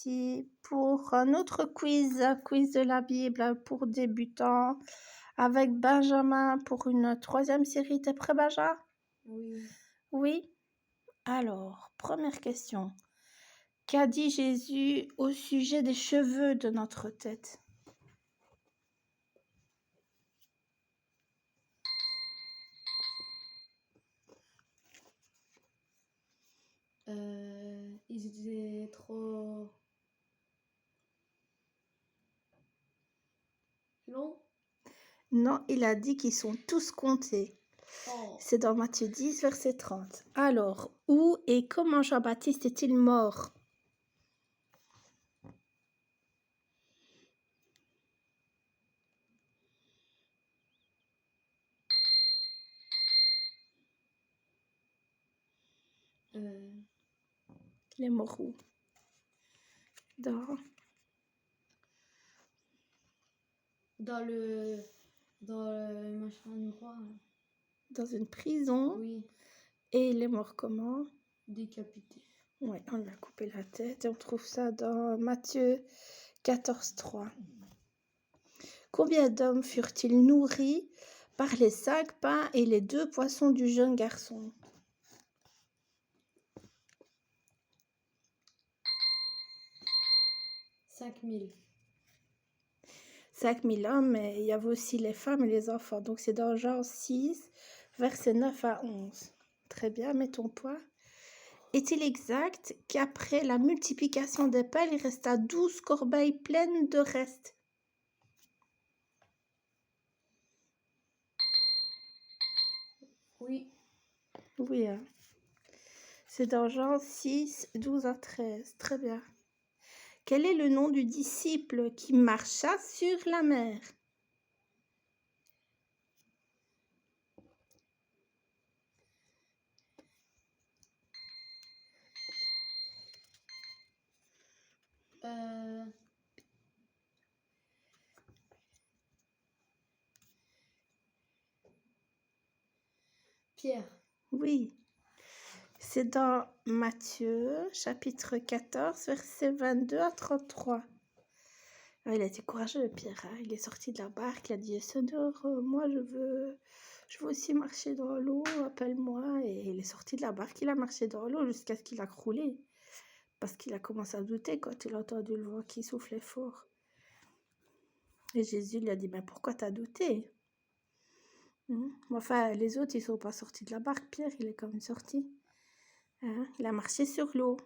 reparti pour un autre quiz de la Bible pour débutants avec Benjamin pour une troisième série. T'es prêt, Benjamin? Oui. Oui? Alors, première question. Qu'a dit Jésus au sujet des cheveux de notre tête? Ils étaient trop longs. Non, il a dit qu'ils sont tous comptés. Oh. C'est dans Matthieu 10, verset 30. Alors, où et comment Jean-Baptiste est-il mort? Il est mort où? Dans le machin noir. Dans une prison. Oui. Et il est mort comment? Décapité. Oui, on lui a coupé la tête. Et on trouve ça dans Matthieu 14, 3. Combien d'hommes furent-ils nourris par les 5 pains et les 2 poissons du jeune garçon? 5000. 5000 hommes, mais il y avait aussi les femmes et les enfants. Donc c'est dans Jean 6, versets 9 à 11. Très bien, mets ton point. Est-il exact qu'après la multiplication des pains, il resta 12 corbeilles pleines de restes? Oui. Oui, hein. C'est dans Jean 6, 12 à 13. Très bien. Quel est le nom du disciple qui marcha sur la mer? Pierre. Oui. C'est dans Matthieu, chapitre 14, versets 22 à 33. Ah, il a été courageux, le Pierre. Hein. Il est sorti de la barque, il a dit, Seigneur, moi je veux aussi marcher dans l'eau, appelle-moi. Et il est sorti de la barque, il a marché dans l'eau jusqu'à ce qu'il a croulé. Parce qu'il a commencé à douter quand il a entendu le vent qui soufflait fort. Et Jésus lui a dit, mais pourquoi t'as douté? Enfin, les autres, ils sont pas sortis de la barque. Pierre, il est quand même sorti. Hein? Il a marché sur l'eau.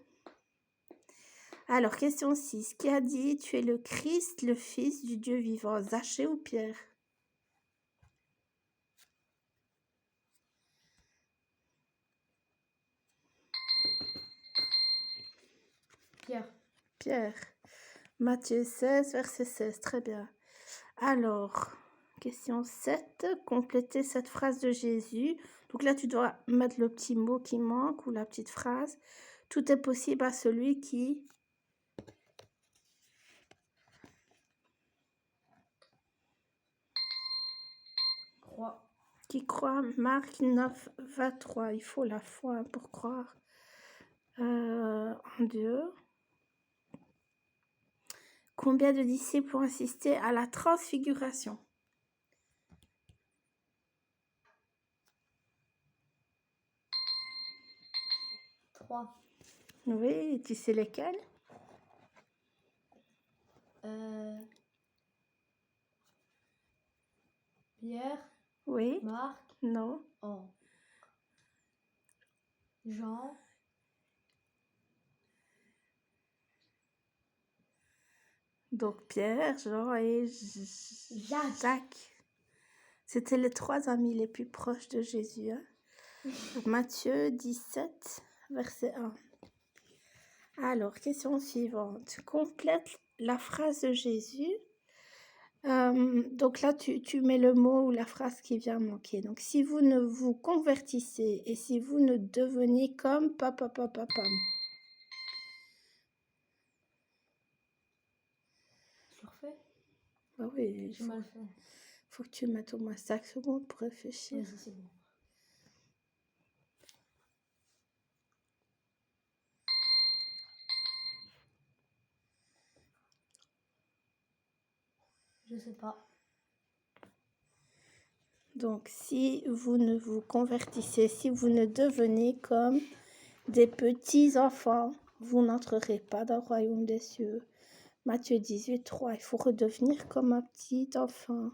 Alors, question 6. Qui a dit, tu es le Christ, le Fils du Dieu vivant? Zachée ou Pierre? Pierre. Pierre. Matthieu 16, verset 16. Très bien. Alors, question 7. Complétez cette phrase de Jésus. Donc là, tu dois mettre le petit mot qui manque ou la petite phrase. Tout est possible à celui qui... Croix. Qui croit. Marc 9, 23. Il faut la foi pour croire en Dieu. Combien de disciples ont assisté à la transfiguration? 3. Oui, tu sais lesquels? Pierre. Oui. Marc. Non. Oh. Jean. Donc Pierre, Jean et Jacques. C'était les 3 amis les plus proches de Jésus. Hein? Matthieu 17, verset 1. Alors, question suivante. Complète la phrase de Jésus. Donc là, tu mets le mot ou la phrase qui vient manquer. Donc, si vous ne vous convertissez et si vous ne devenez comme papa. Je le refais? Ah oui, J'ai mal fait. faut que tu mettes au moins 5 secondes pour réfléchir. Oui, ça c'est bon. Je sais pas. Donc, si vous ne vous convertissez, si vous ne devenez comme des petits enfants, vous n'entrerez pas dans le royaume des cieux. Matthieu 18, 3. Il faut redevenir comme un petit enfant.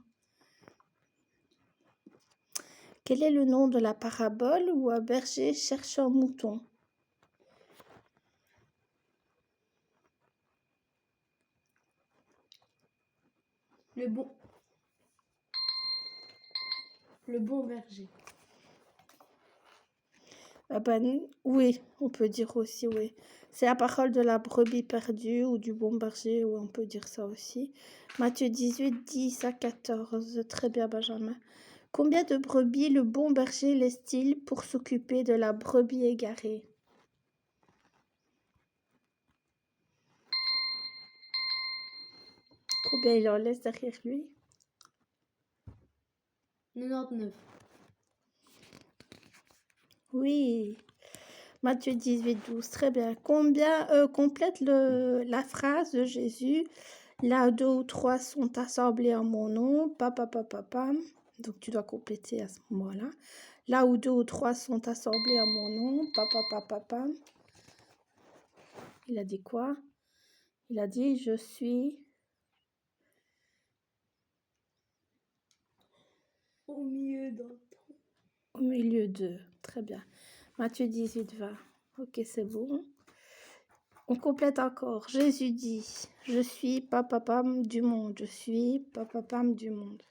Quel est le nom de la parabole où un berger cherche un mouton? Le bon berger. Ah ben, oui, on peut dire aussi, oui. C'est la parole de la brebis perdue ou du bon berger, oui, on peut dire ça aussi. Matthieu 18, 10 à 14. Très bien, Benjamin. Combien de brebis le bon berger laisse-t-il pour s'occuper de la brebis égarée? Combien il en laisse derrière lui? 99. Oui. Matthieu 18, 12. Très bien. Complète la phrase de Jésus. Là, 2 ou 3 sont assemblés en mon nom. Papa. Donc, tu dois compléter à ce moment-là. Là où 2 ou 3 sont assemblés en mon nom. Papa. Il a dit quoi? Il a dit, je suis... Au milieu d'un trou. Au milieu d'eux. Très bien. Matthieu 18, 20. Ok, c'est bon. On complète encore. Jésus dit, je suis papapam du monde. Je suis papapam du monde.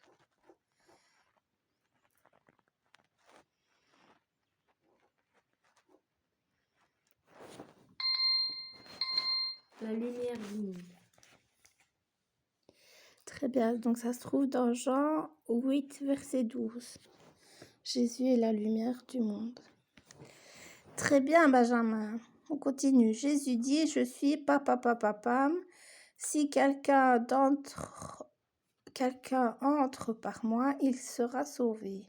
La lumière du monde. Très bien. Donc, ça se trouve dans Jean 8, verset 12. Jésus est la lumière du monde. Très bien, Benjamin. On continue. Jésus dit, je suis papapapam. Si quelqu'un entre par moi, il sera sauvé.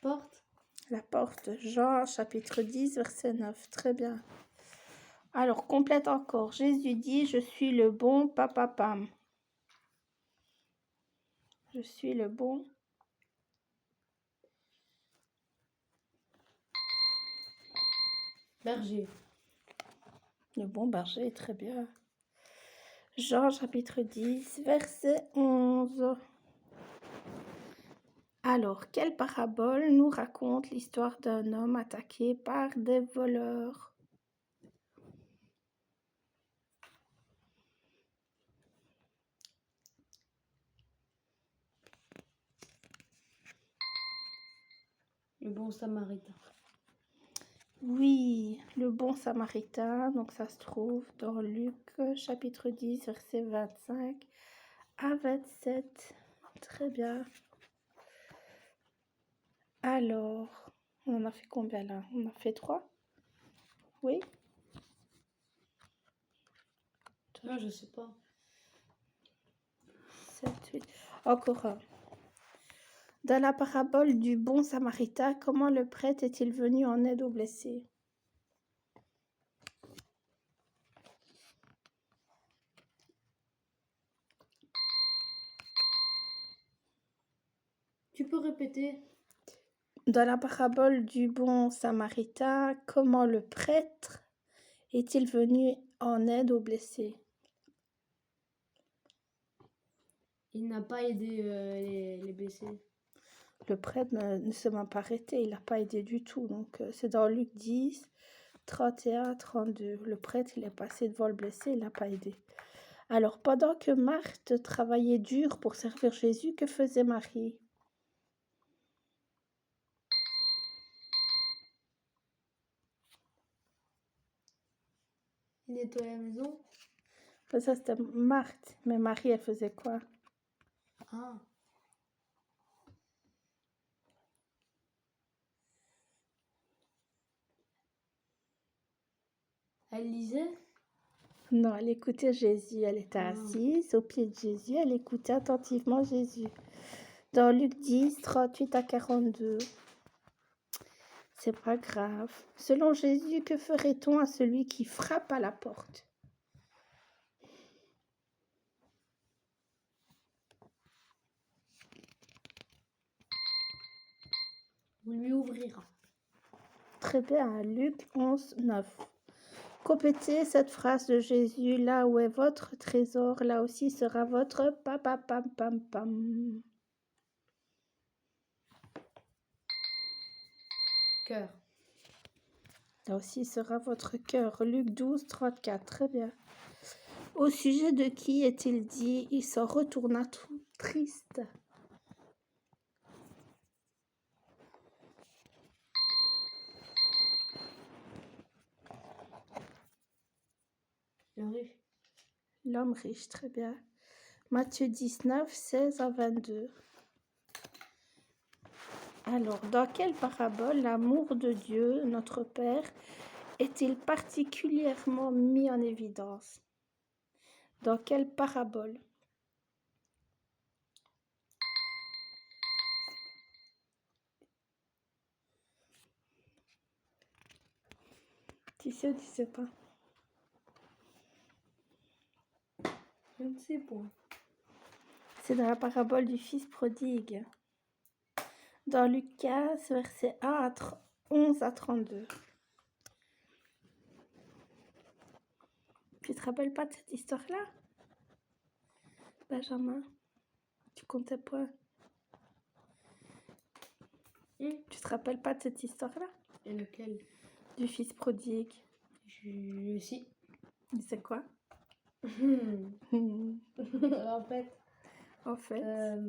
Porte. La porte, Jean, chapitre 10, verset 9. Très bien. Alors, complète encore. Jésus dit, je suis le bon papapam. Je suis le bon. Berger. Le bon berger, très bien. Jean, chapitre 10, verset 11. Alors, quelle parabole nous raconte l'histoire d'un homme attaqué par des voleurs? Le bon samaritain. Oui, le bon samaritain, donc ça se trouve dans Luc, chapitre 10, verset 25 à 27. Très bien. Alors, on en a fait combien là? On a fait 3? Oui? Non, je sais pas. 7, 8. Encore un. Dans la parabole du bon samaritain, comment le prêtre est-il venu en aide aux blessés? Tu peux répéter? Dans la parabole du bon samaritain, comment le prêtre est-il venu en aide aux blessés? Il n'a pas aidé les blessés. Le prêtre ne s'est même pas arrêté, il n'a pas aidé du tout. Donc, c'est dans Luc 10, 31, 32. Le prêtre, il est passé devant le blessé, il n'a pas aidé. Alors, pendant que Marthe travaillait dur pour servir Jésus, que faisait Marie? Il nettoyait la maison. Ça, c'était Marthe. Mais Marie, elle faisait quoi? Ah. Elle lisait? Non, elle écoutait Jésus. Elle était Ah. assise au pied de Jésus. Elle écoutait attentivement Jésus. Dans Luc 10, 38 à 42. C'est pas grave. Selon Jésus, que ferait-on à celui qui frappe à la porte? On lui ouvrira. Très bien, Luc 11, 9. Complétez cette phrase de Jésus, là où est votre trésor, là aussi sera votre papa pam pam pam. Cœur. Là aussi sera votre cœur. Luc 12, 34. Très bien. Au sujet de qui est-il dit? Il s'en retourna tout triste. Le riche. L'homme riche, très bien. Matthieu 19, 16 à 22. Alors, dans quelle parabole l'amour de Dieu, notre Père, est-il particulièrement mis en évidence? Dans quelle parabole? Tu sais ou tu sais pas? Je ne sais pas. C'est dans la parabole du fils prodigue. Dans Luc 15, versets 11 à 32. Tu te rappelles pas de cette histoire-là, Benjamin? Tu comptais pas? Tu te rappelles pas de cette histoire-là? Et lequel? Du fils prodigue. Si. C'est quoi? En fait,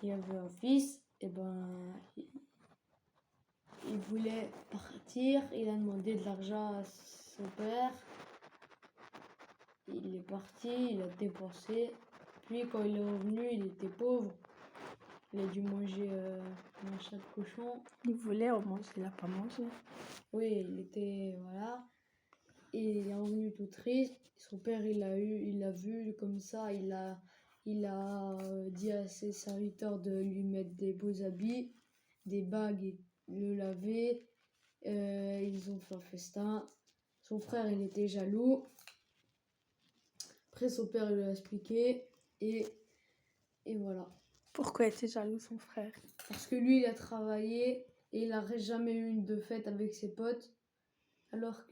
il y avait un fils, et il voulait partir, il a demandé de l'argent à son père, il est parti, il a dépensé, puis quand il est revenu, il était pauvre, il a dû manger un chat de cochon. Il voulait en manger, il n'a pas mangé. Oui, il était, voilà, et il est revenu tout triste. Son père, il l'a vu comme ça, il a dit à ses serviteurs de lui mettre des beaux habits, des bagues, et le laver. Ils ont fait un festin. Son frère, il était jaloux. Après, son père, il lui a expliqué. Et voilà. Pourquoi était jaloux son frère? Parce que lui, il a travaillé et il n'a jamais eu une de fête avec ses potes. Alors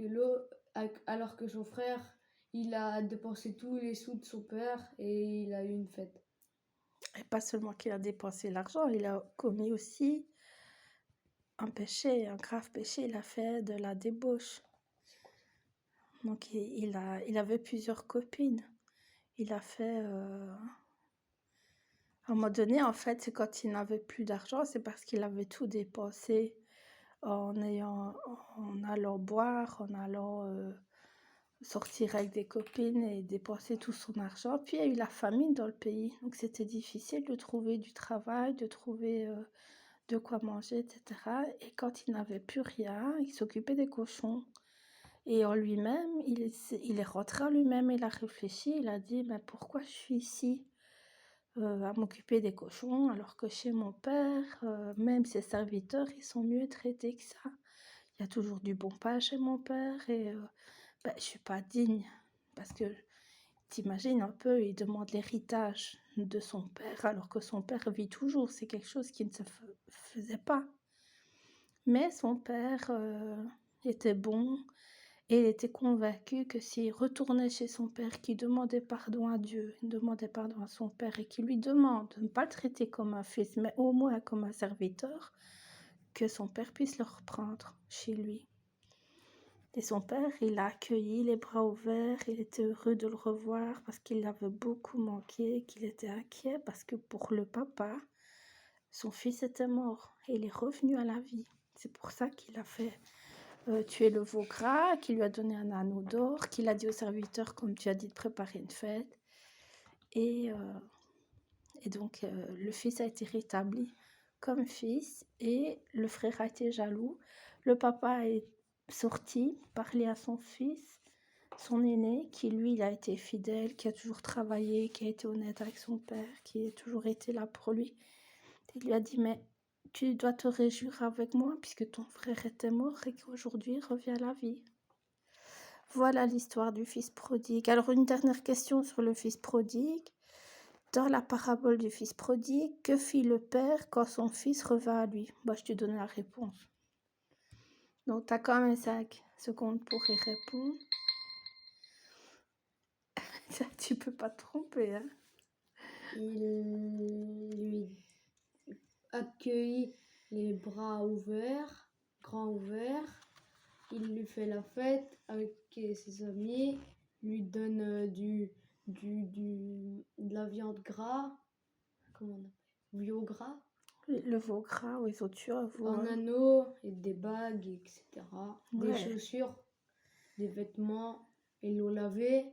que son frère, il a dépensé tous les sous de son père et il a eu une fête. Et pas seulement qu'il a dépensé l'argent, il a commis aussi un péché, un grave péché. Il a fait de la débauche. Donc il avait plusieurs copines. Il a fait... À un moment donné, en fait, c'est quand il n'avait plus d'argent, c'est parce qu'il avait tout dépensé en allant boire, en allant sortir avec des copines et dépenser tout son argent. Puis il y a eu la famine dans le pays, donc c'était difficile de trouver du travail, de trouver de quoi manger, etc. Et quand il n'avait plus rien, il s'occupait des cochons. Et en lui-même, il est rentré en lui-même, il a réfléchi, il a dit, mais pourquoi je suis ici à m'occuper des cochons, alors que chez mon père, même ses serviteurs, ils sont mieux traités que ça. Il y a toujours du bon pain chez mon père et je ne suis pas digne. Parce que t'imagines un peu, il demande l'héritage de son père, alors que son père vit toujours. C'est quelque chose qui ne se faisait pas. Mais son père était bon et il était convaincu que s'il retournait chez son père, qu'il demandait pardon à Dieu, il demandait pardon à son père et qu'il lui demande de ne pas le traiter comme un fils, mais au moins comme un serviteur, que son père puisse le reprendre chez lui. Et son père, il l'a accueilli les bras ouverts, il était heureux de le revoir parce qu'il l'avait beaucoup manqué, qu'il était inquiet parce que pour le papa, son fils était mort et il est revenu à la vie. C'est pour ça qu'il a fait tuer le veau gras, qu'il lui a donné un anneau d'or, qu'il a dit aux serviteurs, comme tu as dit, de préparer une fête. Et donc, le fils a été rétabli comme fils et le frère a été jaloux. Le papa est sorti parler à son fils, son aîné, qui lui, il a été fidèle, qui a toujours travaillé, qui a été honnête avec son père, qui a toujours été là pour lui. Il lui a dit, mais Tu dois te réjouir avec moi puisque ton frère était mort et qu'aujourd'hui il revient à la vie. Voilà l'histoire du fils prodigue. Alors une dernière question sur le fils prodigue. Dans la parabole du fils prodigue, que fit le père quand son fils revint à lui? Bah, je te donne la réponse. Donc, tu as quand même 5 secondes pour y répondre. Ça, tu peux pas te tromper, hein. Il lui accueillit les bras ouverts, grands ouverts. Il lui fait la fête avec ses amis, lui donne de la viande gras, comment on appelle, bio gras, Le veau gras, oui, ils ont tué un veau. en hein. anneau et des bagues, etc. Des Ouais. chaussures, des vêtements et l'eau lavée.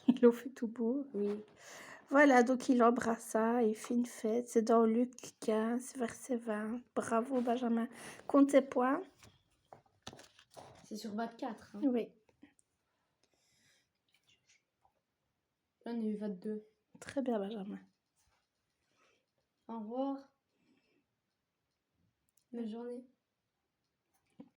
Ils l'ont fait tout beau. Oui, Voilà, donc il embrassa, il fit une fête. C'est dans Luc 15, verset 20. Bravo, Benjamin. Compte tes points. c'est sur 24. Hein. Oui, J'en ai eu 22. très bien, Benjamin. Au revoir. Bonne journée.